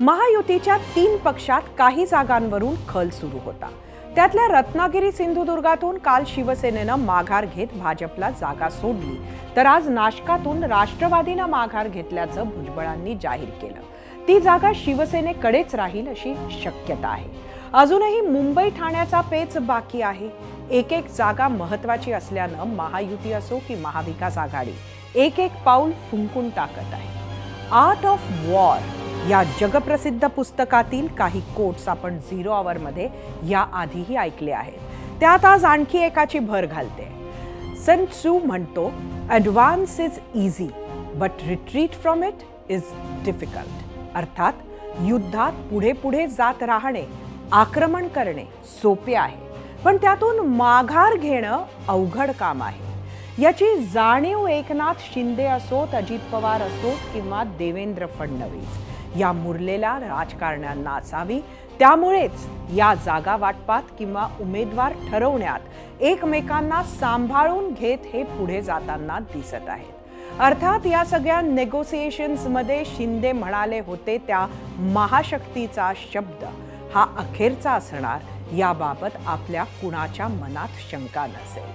महायुतीच्या 3 पक्षात काही जागांवरून खल सुरू होता। त्यातल्या रत्नागिरी सिंधुदुर्गातून काल शिवसेनेनं माघार घेत भाजपला जागा सोडली, तर आज नाशकातून राष्ट्रवादीनं माघार घेतल्याचं भुजबळांनी जाहीर केलं। ती जागा शिवसेनेकडेच राहील अशी शक्यता आहे। अजूनही मुंबई ठाण्याचा पेच बाकी आहे। एक जागा महत्त्वाची असल्यानं महायुती असो की महाविकास आघाडी एक पाऊल फुंकून टाकत आहे। आर्ट ऑफ वॉर या जगप्रसिद्ध पुस्तकातील काही कोट्स आपण 0 आवर मध्ये याआधीही ऐकले आहेत। त्यात आज आणखी एकाची भर घालते। सन त्सू म्हणतो, advance is easy but retreat from it is difficult. अर्थात युद्धात पुढे पुढे जात राहणे, आक्रमण करणे सोपे आहे, पण त्यातून माघार घेणं अवघड काम आहे। याची जाणीव एकनाथ शिंदे असोत, अजित पवार असोत किंवा देवेंद्र फडणवीस या मुरलेल्या राजकारण्यांना असावी। त्यामुळेच या जागा वाटपात किंवा उमेदवार ठरवण्यात एकमेकांना सांभाळून घेत हे पुढे जाताना दिसत आहेत। अर्थात या सगळ्या नेगोसिएशन्समध्ये शिंदे म्हणाले होते त्या महाशक्तीचा शब्द हा अखेरचा असणार याबाबत आपल्या कुणाच्या मनात शंका नसेल।